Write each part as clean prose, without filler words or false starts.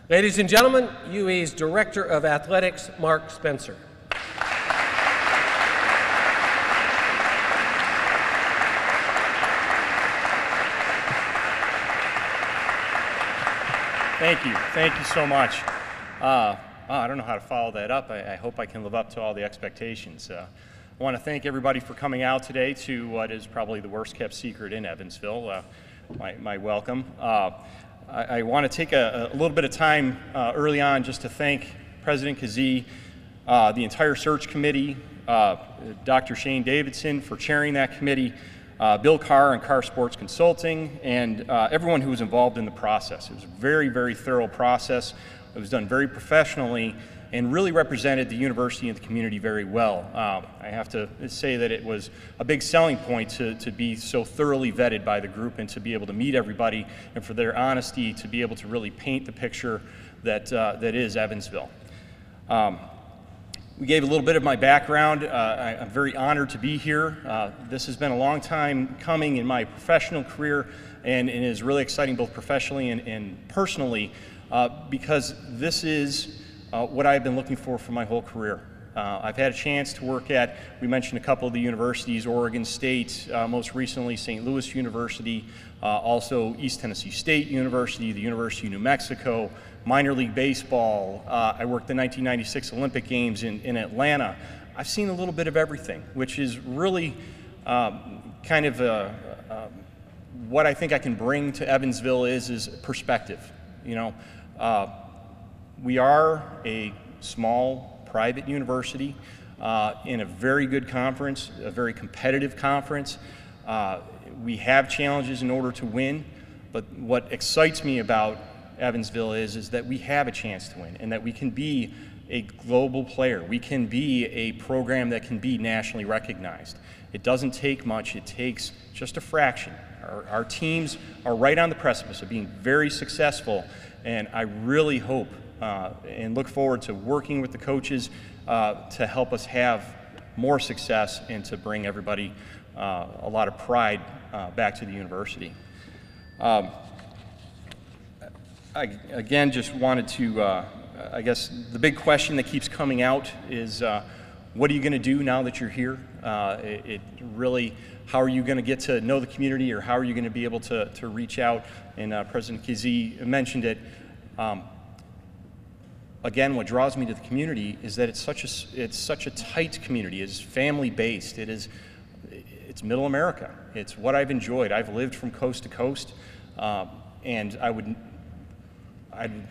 Ladies and gentlemen, UE's Director of Athletics, Mark Spencer. Thank you so much. I don't know how to follow that up. I hope I can live up to all the expectations. I want to thank everybody for coming out today to what is probably the worst kept secret in Evansville, my welcome. I want to take a little bit of time early on just to thank President Kazee, the entire search committee, Dr. Shane Davidson for chairing that committee, Bill Carr and Carr Sports Consulting, and everyone who was involved in the process. It was a very, very thorough process. It was done very professionally and really represented the university and the community very well. I have to say that it was a big selling point to be so thoroughly vetted by the group and to be able to meet everybody and for their honesty to be able to really paint the picture that is Evansville. We gave a little bit of my background. I'm very honored to be here. This has been a long time coming in my professional career, and it is really exciting both professionally and personally because this is what I've been looking for my whole career. I've had a chance to work at, we mentioned a couple of the universities, Oregon State, most recently St. Louis University, also East Tennessee State University, the University of New Mexico, minor league baseball. I worked the 1996 Olympic Games in Atlanta. I've seen a little bit of everything, which is really kind of what I think I can bring to Evansville is perspective. You know, we are a small private university in a very good conference, a very competitive conference. We have challenges in order to win, but what excites me about Evansville is that we have a chance to win and that we can be a global player. We can be a program that can be nationally recognized. It doesn't take much, it takes just a fraction. Our teams are right on the precipice of being very successful, and I really hope and look forward to working with the coaches to help us have more success and to bring everybody a lot of pride back to the university. I again just wanted to, I guess the big question that keeps coming out is what are you going to do now that you're here? It really, how are you going to get to know the community, or how are you going to be able to reach out? And President Kazee mentioned it. Again, what draws me to the community is that it's such a tight community. It's family-based. It's middle America. It's what I've enjoyed. I've lived from coast to coast, and I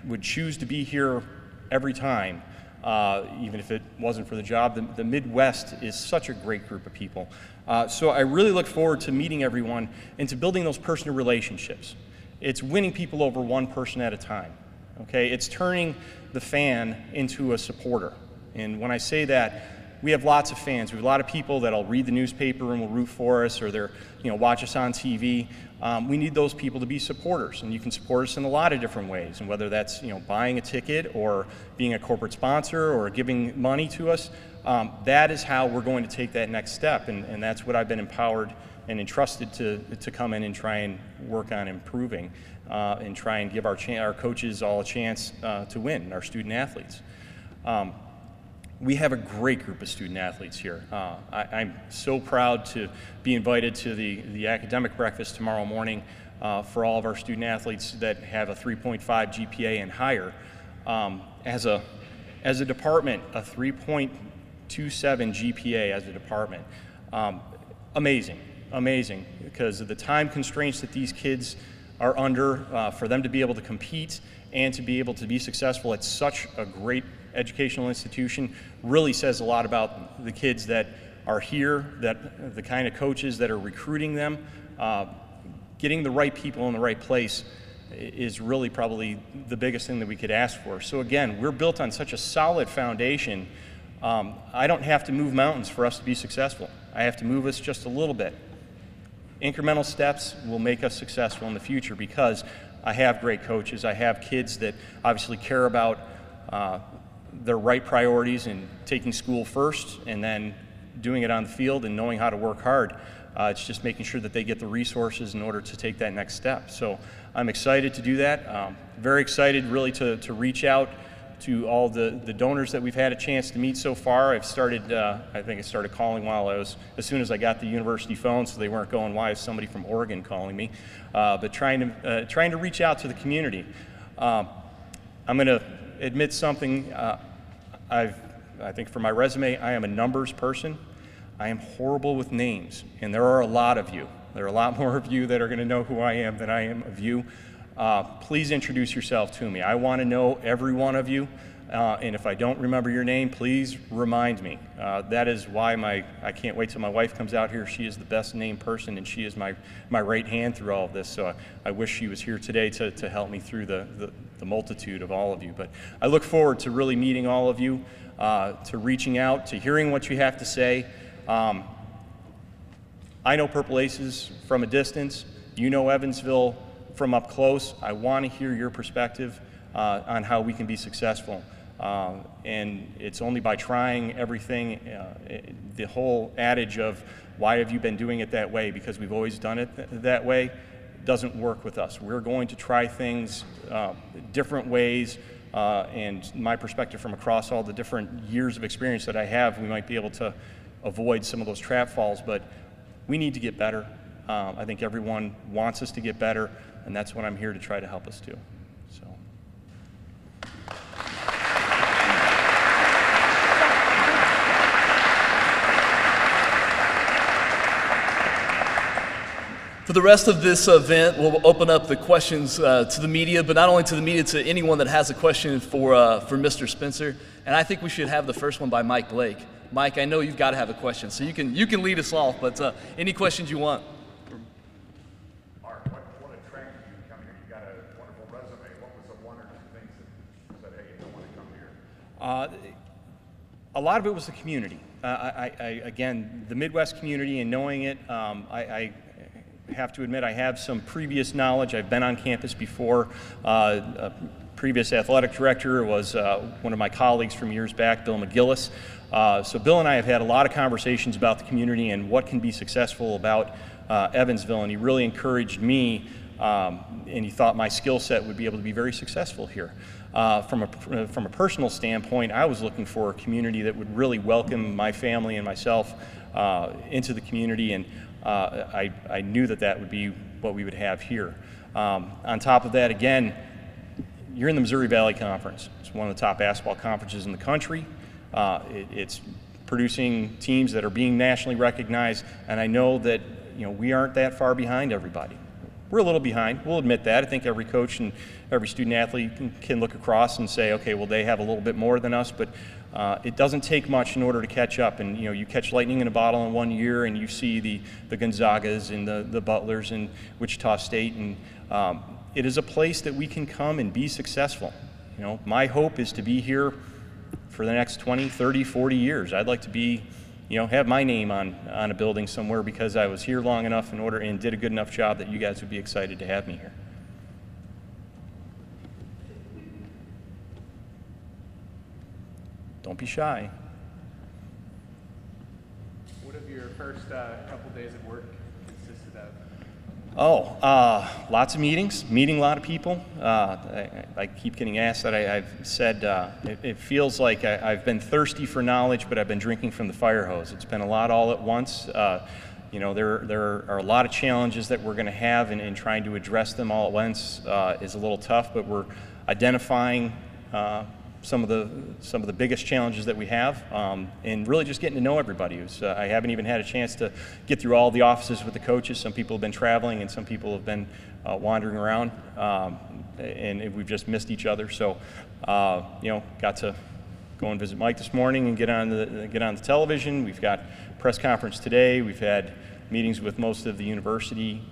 would choose to be here every time, even if it wasn't for the job. The Midwest is such a great group of people. So I really look forward to meeting everyone and to building those personal relationships. It's winning people over one person at a time. Okay, it's turning the fan into a supporter. And when I say that, we have lots of fans. We have a lot of people that'll read the newspaper and will root for us, or they're, watch us on TV. We need those people to be supporters, and you can support us in a lot of different ways. And whether that's buying a ticket, or being a corporate sponsor, or giving money to us, that is how we're going to take that next step. And that's what I've been empowered and entrusted to come in and try and work on improving. And try and give our coaches all a chance to win, our student athletes. We have a great group of student athletes here. I'm so proud to be invited to the academic breakfast tomorrow morning for all of our student athletes that have a 3.5 GPA and higher. As a department, a 3.27 GPA as a department. Amazing, because of the time constraints that these kids are under, for them to be able to compete and to be able to be successful at such a great educational institution really says a lot about the kids that are here, that the kind of coaches that are recruiting them. Getting the right people in the right place is really probably the biggest thing that we could ask for. So again, we're built on such a solid foundation. I don't have to move mountains for us to be successful. I have to move us just a little bit. Incremental steps will make us successful in the future because I have great coaches. I have kids that obviously care about their right priorities and taking school first and then doing it on the field and knowing how to work hard. It's just making sure that they get the resources in order to take that next step. So I'm excited to do that. Very excited really to reach out to all the donors that we've had a chance to meet so far. I've started, I think I started calling while as soon as I got the university phone, so they weren't going, why is somebody from Oregon calling me? But trying to reach out to the community. I'm going to admit something. I think for my resume, I am a numbers person. I am horrible with names, and there are a lot of you. There are a lot more of you that are going to know who I am than I am of you. Please introduce yourself to me. I want to know every one of you, and if I don't remember your name, please remind me. That is why I can't wait till my wife comes out here. She is the best named person, and she is my right hand through all of this, so I wish she was here today to help me through the multitude of all of you. But I look forward to really meeting all of you, to reaching out, to hearing what you have to say. I know Purple Aces from a distance. You know Evansville from up close. I want to hear your perspective on how we can be successful. And it's only by trying everything, the whole adage of why have you been doing it that way, because we've always done it that way, doesn't work with us. We're going to try things different ways, and my perspective from across all the different years of experience that I have, we might be able to avoid some of those trap falls, but we need to get better. I think everyone wants us to get better, and that's what I'm here to try to help us do. So. For the rest of this event, we'll open up the questions to the media, but not only to the media, to anyone that has a question for Mr. Spencer. And I think we should have the first one by Mike Blake. Mike, I know you've got to have a question, so you can lead us off, but any questions you want. Mark, what attracted you to come here? You got a wonderful resume. What was the one or two things that said, hey, you want to come here? A lot of it was the community. Again, the Midwest community and knowing it, I have to admit I have some previous knowledge. I've been on campus before. A previous athletic director was one of my colleagues from years back, Bill McGillis. So Bill and I have had a lot of conversations about the community and what can be successful about Evansville, and he really encouraged me, and he thought my skill set would be able to be very successful here. From a personal standpoint, I was looking for a community that would really welcome my family and myself into the community, and I knew that would be what we would have here. On top of that, again, you're in the Missouri Valley Conference. It's one of the top basketball conferences in the country. It's producing teams that are being nationally recognized, and I know that we aren't that far behind everybody. We're a little behind. We'll admit that. I think every coach and every student athlete can look across and say, okay, well, they have a little bit more than us, but it doesn't take much in order to catch up. And you catch lightning in a bottle in 1 year, and you see the Gonzagas and the Butlers and Wichita State, and it is a place that we can come and be successful. My hope is to be here for the next 20, 30, 40 years. I'd like to be, have my name on a building somewhere because I was here long enough and did a good enough job that you guys would be excited to have me here. Don't be shy. What have your first couple days at work consisted of? Lots of meetings, meeting a lot of people. I keep getting asked that. I've said it feels like I've been thirsty for knowledge, but I've been drinking from the fire hose. It's been a lot all at once. There are a lot of challenges that we're going to have, and trying to address them all at once is a little tough, but we're identifying some of the biggest challenges that we have, and really just getting to know everybody. I haven't even had a chance to get through all the offices with the coaches. Some people have been traveling, and some people have been wandering around, and we've just missed each other. So, got to go and visit Mike this morning and get on the television. We've got press conference today. We've had meetings with most of the university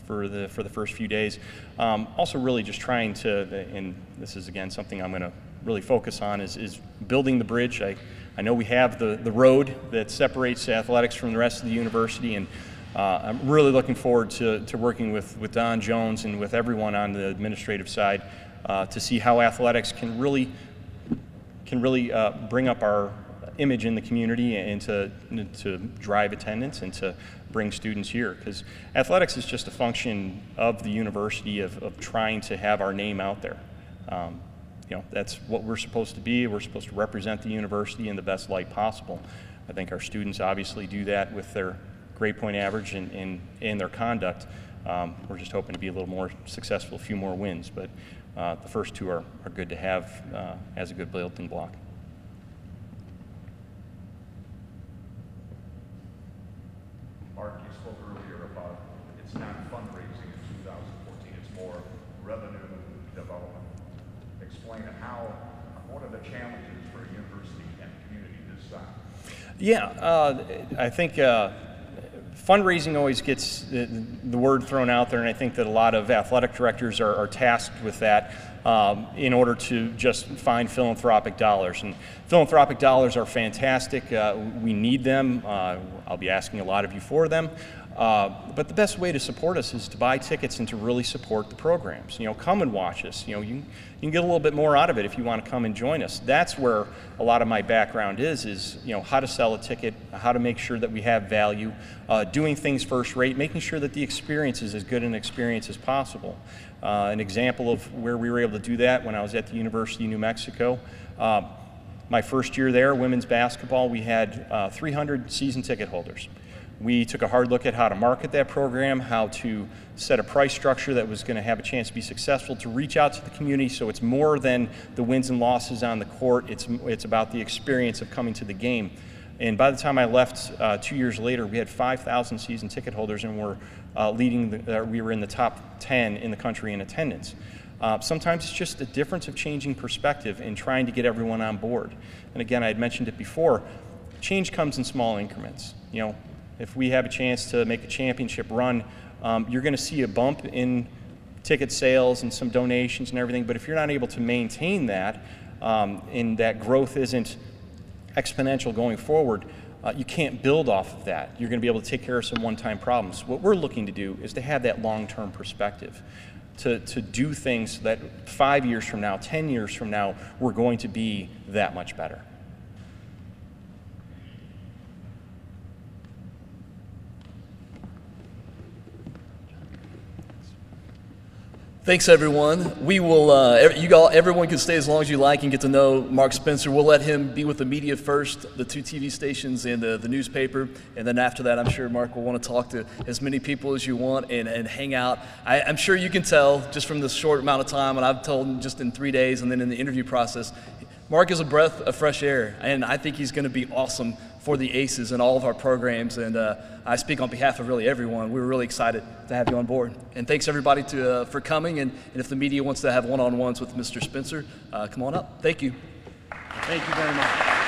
for the first few days. Also, really just trying to, and this is again something I'm going to really focus on, is building the bridge. I know we have the road that separates athletics from the rest of the university, and I'm really looking forward to working with Don Jones and with everyone on the administrative side to see how athletics can really bring up our image in the community and to drive attendance and to bring students here, because athletics is just a function of the university of trying to have our name out there. You know, that's what we're supposed to be. We're supposed to represent the university in the best light possible. I think our students obviously do that with their grade point average and their conduct. We're just hoping to be a little more successful, a few more wins, but the first two are good to have as a good building block. Mark, you spoke earlier about it's not fundraising in 2014, it's more revenue development. Explain how, what are the challenges for a university and community this time? Yeah, I think fundraising always gets the word thrown out there, and I think that a lot of athletic directors are tasked with that in order to just find philanthropic dollars. And philanthropic dollars are fantastic. We need them. I'll be asking a lot of you for them. But the best way to support us is to buy tickets and to really support the programs. You know, come and watch us. You know, you can get a little bit more out of it if you want to come and join us. That's where a lot of my background is you know, how to sell a ticket, how to make sure that we have value, doing things first rate, making sure that the experience is as good an experience as possible. An example of where we were able to do that when I was at the University of New Mexico. My first year there, women's basketball, we had 300 season ticket holders. We took a hard look at how to market that program, how to set a price structure that was going to have a chance to be successful, to reach out to the community so it's more than the wins and losses on the court. It's about the experience of coming to the game. And by the time I left 2 years later, we had 5,000 season ticket holders, and we were in the top 10 in the country in attendance. Sometimes it's just a difference of changing perspective and trying to get everyone on board. And again, I had mentioned it before, change comes in small increments. You know, if we have a chance to make a championship run, you're going to see a bump in ticket sales and some donations and everything, but if you're not able to maintain that and that growth isn't exponential going forward, you can't build off of that. You're going to be able to take care of some one-time problems. What we're looking to do is to have that long-term perspective, to do things that 5 years from now, 10 years from now, we're going to be that much better. Thanks, everyone. We will, everyone can stay as long as you like and get to know Mark Spencer. We'll let him be with the media first, the 2 TV stations and the newspaper, and then after that, I'm sure Mark will want to talk to as many people as you want and hang out. I'm sure you can tell just from this short amount of time, and I've told him just in 3 days and then in the interview process, Mark is a breath of fresh air, and I think he's going to be awesome for the ACES and all of our programs, and I speak on behalf of really everyone. We're really excited to have you on board. And thanks everybody for coming, and if the media wants to have one-on-ones with Mr. Spencer, come on up. Thank you. Thank you very much.